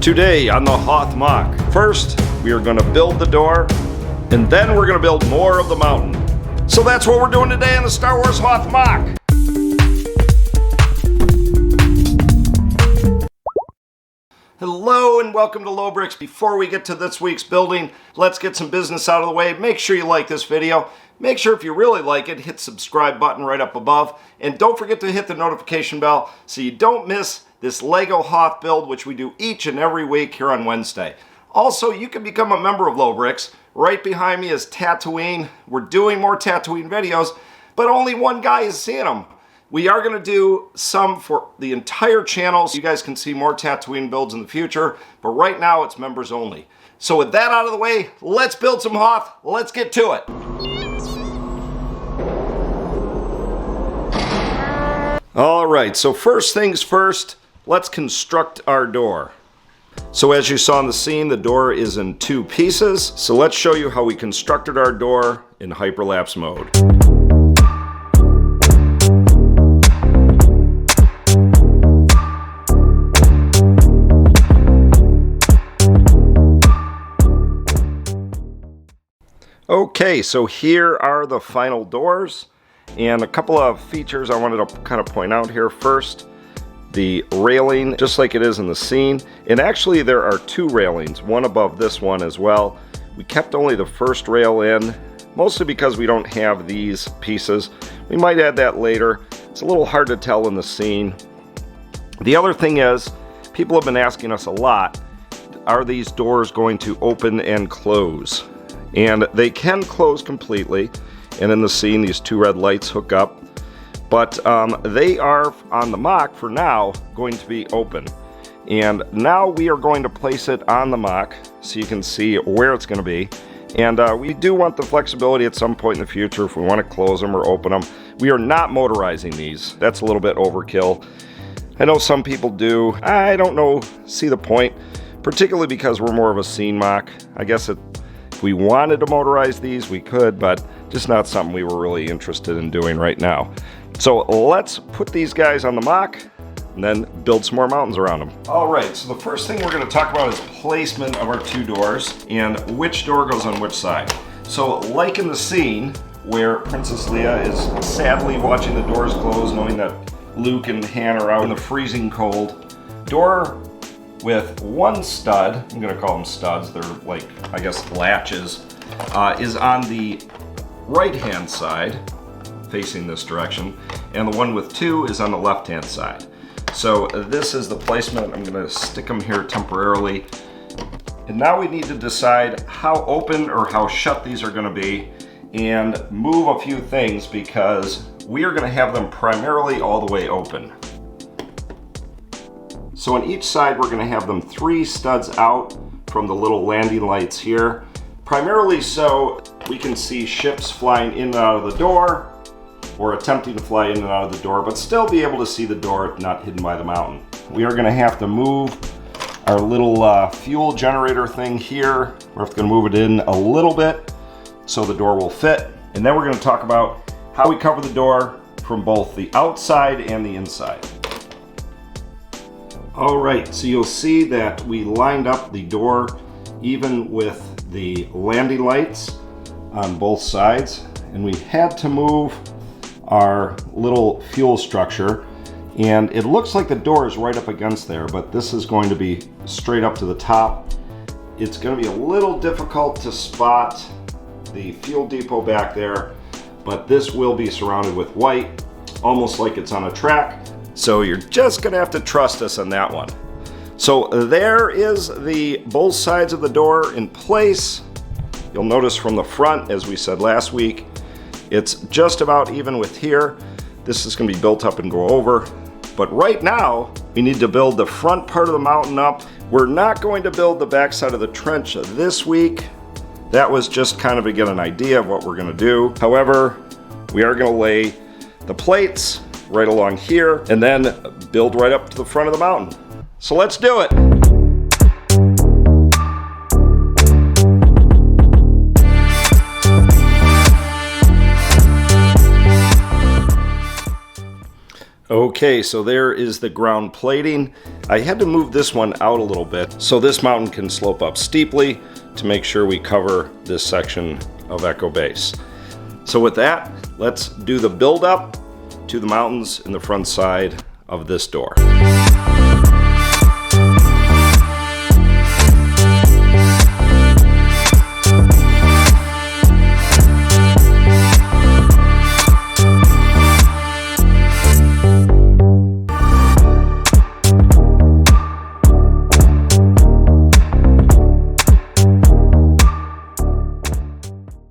Today on the Hoth MOC, first we are going to build the door, and then we're going to build more of the mountain. So that's what we're doing today on the Star Wars Hoth MOC. Hello and welcome to Lobricks. Before we get to this week's building, let's get some business out of the way. Make sure you like this video. Make sure if you really like it, hit the subscribe button right up above. And don't forget to hit the notification bell so you don't miss this LEGO Hoth build, which we do each and every week here on Wednesday. Also, you can become a member of Lobricks. Right behind me is Tatooine. We're doing more Tatooine videos, but only one guy is seeing them. We are going to do some for the entire channel, so you guys can see more Tatooine builds in the future, but right now it's members only. So with that out of the way, let's build some Hoth. Let's get to it. All right, so first things first, let's construct our door. So as you saw in the scene, the door is in two pieces. So let's show you how we constructed our door in hyperlapse mode. Okay, so here are the final doors, and a couple of features I wanted to kind of point out here. First, the railing, just like it is in the scene, and actually there are two railings, one above this one as well. We kept only the first rail in, mostly because we don't have these pieces. We might add that later. It's a little hard to tell in the scene. The other thing is, people have been asking us a lot, are these doors going to open and close? And they can close completely, and in the scene these two red lights hook up, but they are on the MOC for now going to be open. And now we are going to place it on the MOC so you can see where it's going to be. And we do want the flexibility at some point in the future if we want to close them or open them. We are not motorizing these. That's a little bit overkill. I know some people do. I don't see the point, particularly because we're more of a scene MOC. I guess if we wanted to motorize these, we could, but just not something we were really interested in doing right now. So let's put these guys on the MOC and then build some more mountains around them. All right, so the first thing we're going to talk about is placement of our two doors and which door goes on which side. So like in the scene where Princess Leia is sadly watching the doors close, knowing that Luke and Han are out in the freezing cold, door with one stud, I'm going to call them studs, they're like, I guess, latches, is on the right-hand side, facing this direction, and the one with two is on the left-hand side. So this is the placement. I'm going to stick them here temporarily. And now we need to decide how open or how shut these are going to be and move a few things because we are going to have them primarily all the way open. So on each side we're going to have them three studs out from the little landing lights here, primarily so we can see ships flying in and out of the door or attempting to fly in and out of the door, but still be able to see the door not hidden by the mountain. We are going to have to move our little fuel generator thing here. We're going to move it in a little bit so the door will fit, and then we're going to talk about how we cover the door from both the outside and the inside. All right, so you'll see that we lined up the door even with the landing lights on both sides, and we had to move our little fuel structure, and it looks like the door is right up against there, but this is going to be straight up to the top. It's going to be a little difficult to spot the fuel depot back there, but this will be surrounded with white, almost like it's on a track. So you're just gonna have to trust us on that one. So there is the both sides of the door in place. You'll notice from the front, as we said last week, it's just about even with here. This is gonna be built up and go over. But right now, we need to build the front part of the mountain up. We're not going to build the back side of the trench this week. That was just kind of to get an idea of what we're gonna do. However, we are gonna lay the plates right along here and then build right up to the front of the mountain. So let's do it. Okay, so there is the ground plating. I had to move this one out a little bit so this mountain can slope up steeply to make sure we cover this section of Echo Base. So with that, let's do the build up to the mountains in the front side of this door.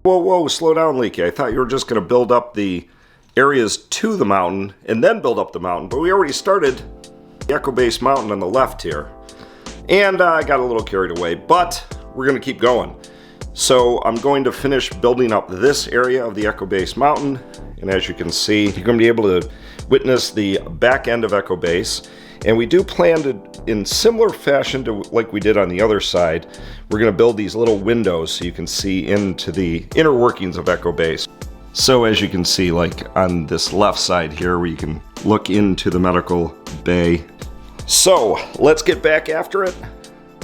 Whoa, slow down, Leaky. I thought you were just going to build up the areas to the mountain and then build up the mountain, but we already started the Echo Base mountain on the left here. And I got a little carried away, but we're going to keep going. So I'm going to finish building up this area of the Echo Base mountain, and as you can see, you're going to be able to witness the back end of Echo Base. And we do plan to, in similar fashion to like we did on the other side, we're going to build these little windows so you can see into the inner workings of Echo Base. So as you can see, like on this left side here, where you can look into the medical bay. So let's get back after it.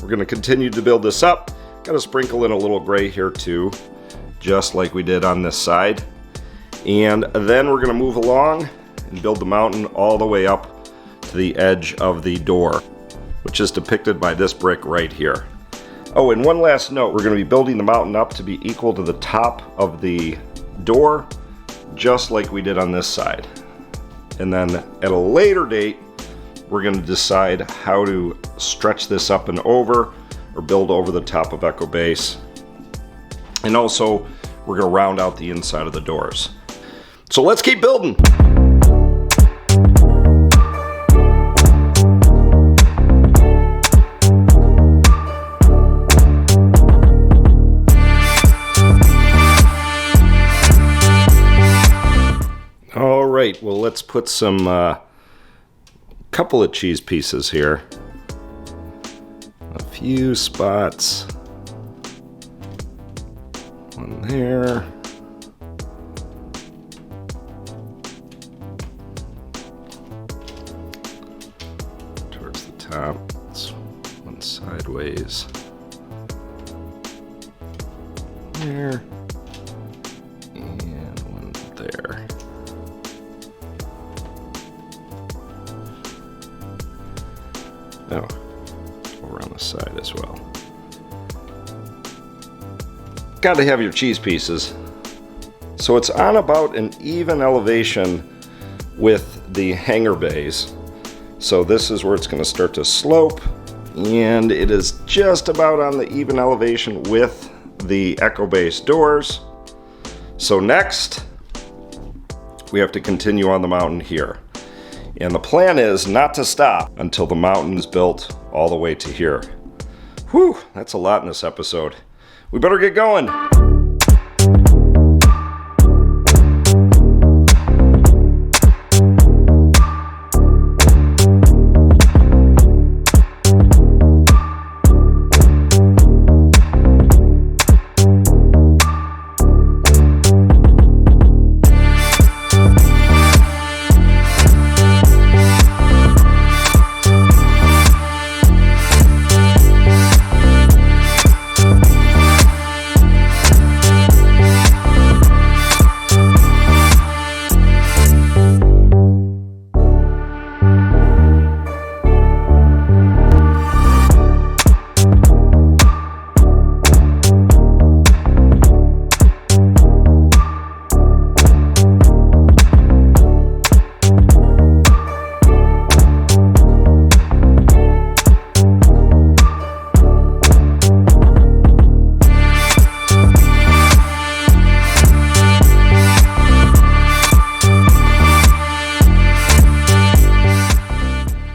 We're going to continue to build this up. Got to sprinkle in a little gray here too, just like we did on this side. And then we're going to move along and build the mountain all the way up to the edge of the door, which is depicted by this brick right here. Oh, and one last note, we're going to be building the mountain up to be equal to the top of the door, just like we did on this side. And then at a later date, we're going to decide how to stretch this up and over, or build over the top of Echo Base. And also, we're going to round out the inside of the doors. So let's keep building. Right, well, let's put some couple of cheese pieces here. A few spots. One there. Towards the top. It's one sideways. There. And one there. Oh, over on the side as well. Got to have your cheese pieces. So it's on about an even elevation with the hangar bays. So this is where it's going to start to slope, and it is just about on the even elevation with the Echo Base doors. So next, we have to continue on the mountain here. And the plan is not to stop until the mountain is built all the way to here. Whew, that's a lot in this episode. We better get going.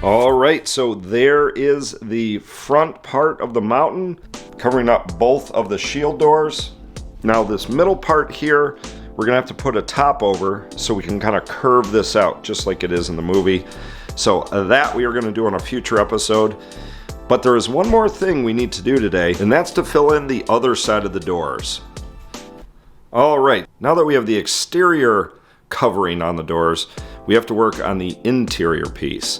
Alright, so there is the front part of the mountain covering up both of the shield doors. Now this middle part here, we're gonna have to put a top over so we can kind of curve this out just like it is in the movie. So that we are gonna do on a future episode. But there is one more thing we need to do today, and that's to fill in the other side of the doors. Alright, now that we have the exterior covering on the doors, we have to work on the interior piece.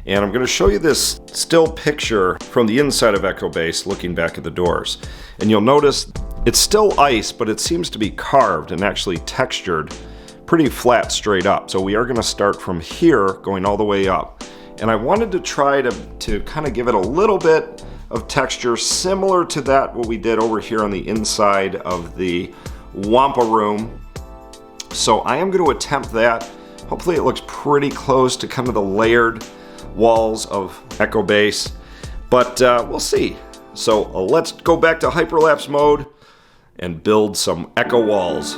And I'm going to show you this still picture from the inside of Echo Base looking back at the doors. And you'll notice it's still ice, but it seems to be carved and actually textured pretty flat straight up. So we are going to start from here going all the way up. And I wanted to try to kind of give it a little bit of texture similar to that what we did over here on the inside of the Wampa room. So I am going to attempt that. Hopefully it looks pretty close to kind of the layered walls of Echo Base, but we'll see. So let's go back to hyperlapse mode and build some Echo walls.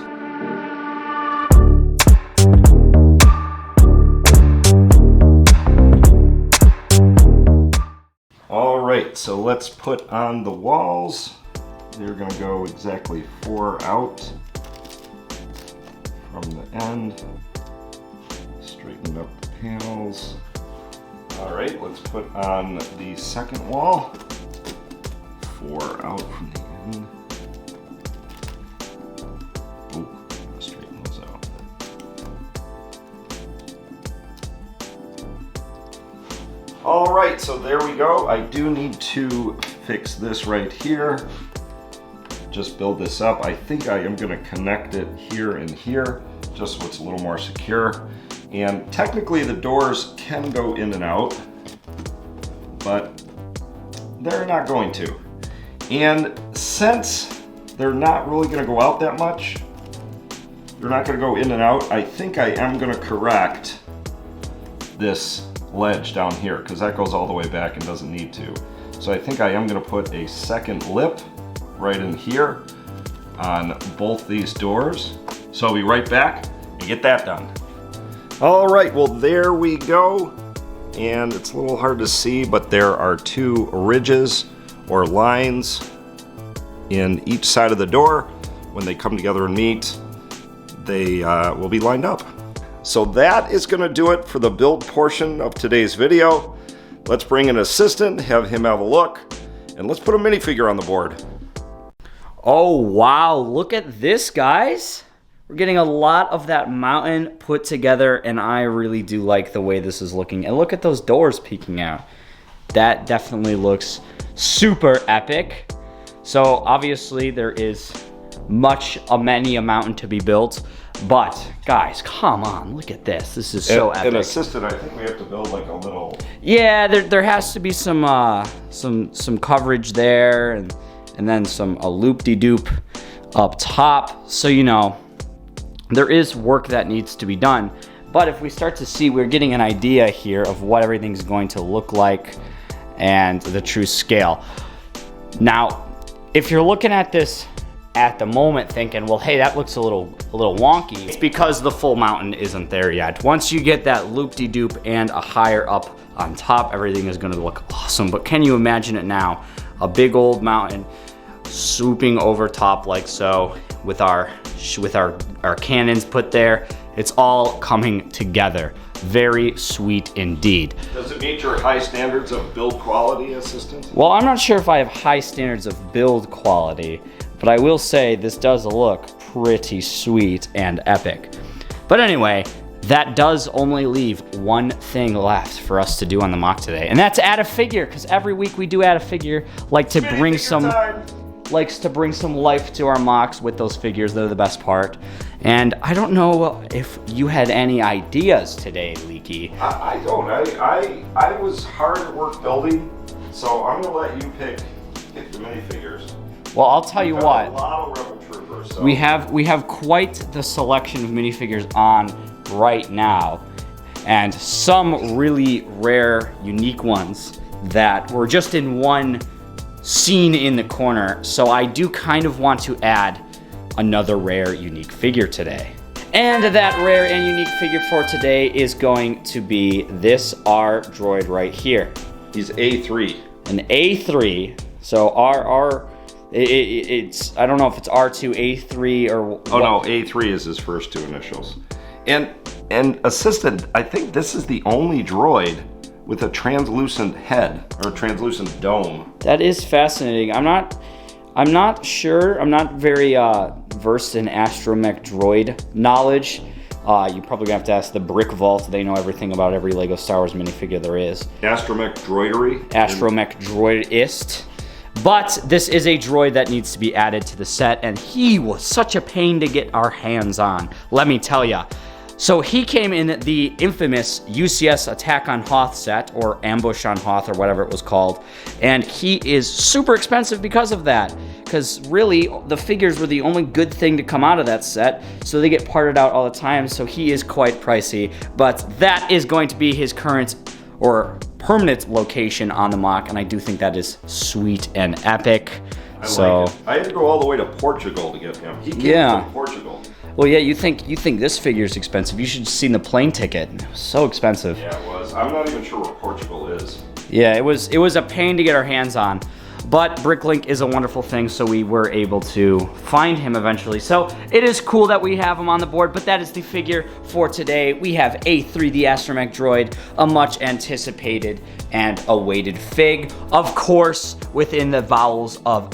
All right, so let's put on the walls. They're gonna go exactly 4 out from the end. Straighten up the panels. All right, let's put on the second wall. 4 out from the end. Ooh, straighten those out. All right, so there we go. I do need to fix this right here. Just build this up. I think I am gonna connect it here and here, just so it's a little more secure. And technically the doors can go in and out, but they're not going to. And since they're not really gonna go out that much, they're not gonna go in and out, I think I am gonna correct this ledge down here, because that goes all the way back and doesn't need to. So I think I am gonna put a second lip right in here on both these doors. So I'll be right back and get that done. All right, well there we go. And it's a little hard to see, but there are 2 ridges or lines in each side of the door. When they come together and meet, they will be lined up. So that is gonna do it for the build portion of today's video. Let's bring an assistant, have him have a look, and let's put a minifigure on the board. Oh wow, look at this, guys. We're getting a lot of that mountain put together, and I really do like the way this is looking. And look at those doors peeking out. That definitely looks super epic. So obviously there is many a mountain to be built, but guys, come on, look at this. This is so epic. An assistant, I think we have to build like a little... Yeah, there has to be some coverage there, and then a loop-de-doop up top. So, you know, there is work that needs to be done. But if we start to see, we're getting an idea here of what everything's going to look like and the true scale. Now, if you're looking at this at the moment thinking, well, hey, that looks a little wonky, it's because the full mountain isn't there yet. Once you get that loop-de-doop and a higher up on top, everything is gonna look awesome. But can you imagine it now? A big old mountain swooping over top like so, with our cannons put there. It's all coming together. Very sweet indeed. Does it meet your high standards of build quality, assistant? Well, I'm not sure if I have high standards of build quality, but I will say this does look pretty sweet and epic. But anyway, that does only leave one thing left for us to do on the MOC today, and that's add a figure, because every week we do add a figure, likes to bring some life to our MOCs with those figures. They're the best part. And I don't know if you had any ideas today, Leaky. I don't. I was hard at work building, so I'm gonna let you pick the minifigures. Well, I'll tell you what. A lot of Rebel Troopers. So. We have quite the selection of minifigures on right now, and some really rare, unique ones that were just in one scene in the corner. So I do kind of want to add another rare, unique figure today. And that rare and unique figure for today is going to be this R droid right here. He's A3. An A3. So it's I don't know if it's R2, A3, or oh no, A3 is his first 2 initials. And assistant, I think this is the only droid with a translucent head or translucent dome. That is fascinating. I'm not sure. I'm not very versed in astromech droid knowledge. You're probably gonna have to ask the Brick Vault. They know everything about every LEGO Star Wars minifigure there is. Astromech Droidery. Astromech Droidist. But this is a droid that needs to be added to the set, and he was such a pain to get our hands on, let me tell ya. So he came in the infamous UCS Attack on Hoth set, or Ambush on Hoth, or whatever it was called, and he is super expensive because of that. Because really, the figures were the only good thing to come out of that set, so they get parted out all the time, so he is quite pricey. But that is going to be his current, or permanent location on the MOC, and I do think that is sweet and epic. Like it. I had to go all the way to Portugal to get him. He came from Portugal. Well, yeah, you think this figure is expensive. You should have seen the plane ticket. It was so expensive. Yeah, it was. I'm not even sure where Portugal is. Yeah, it was a pain to get our hands on. But Bricklink is a wonderful thing, so we were able to find him eventually. So it is cool that we have him on the board, but that is the figure for today. We have a 3D Astromech droid, a much anticipated and awaited fig. Of course, within the vowels of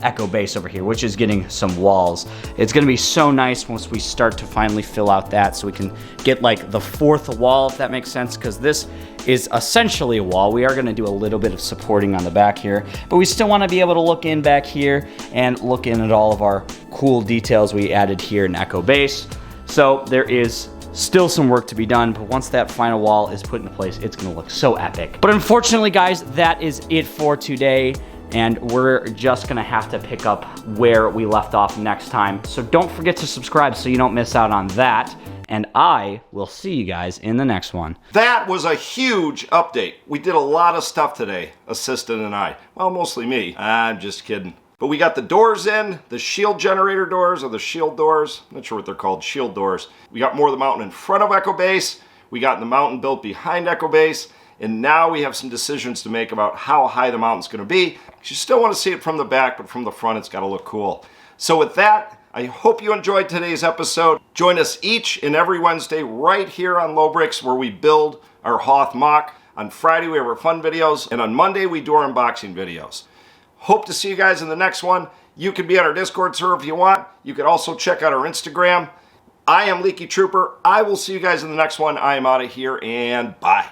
Echo Base over here, which is getting some walls. It's gonna be so nice once we start to finally fill out that, so we can get like the 4th wall, if that makes sense, because this is essentially a wall. We are going to do a little bit of supporting on the back here, but we still want to be able to look in back here and look in at all of our cool details we added here in Echo Base. So there is still some work to be done, but once that final wall is put into place, it's going to look so epic. But unfortunately, guys, that is it for today, and we're just going to have to pick up where we left off next time. So don't forget to subscribe so you don't miss out on that. And I will see you guys in the next one. That was a huge update. We did a lot of stuff today, Assistant and I. Well, mostly me. I'm just kidding. But we got the doors in, the shield generator doors, or the shield doors. I'm not sure what they're called, shield doors. We got more of the mountain in front of Echo Base. We got the mountain built behind Echo Base. And now we have some decisions to make about how high the mountain's going to be. You still want to see it from the back, but from the front it's got to look cool. So with that, I hope you enjoyed today's episode. Join us each and every Wednesday right here on Lobricks, where we build our Hoth MOC. On Friday we have our fun videos, and on Monday we do our unboxing videos. Hope to see you guys in the next one. You can be on our Discord server if you want. You can also check out our Instagram. I am Leaky Trooper. I will see you guys in the next one. I am out of here, and bye.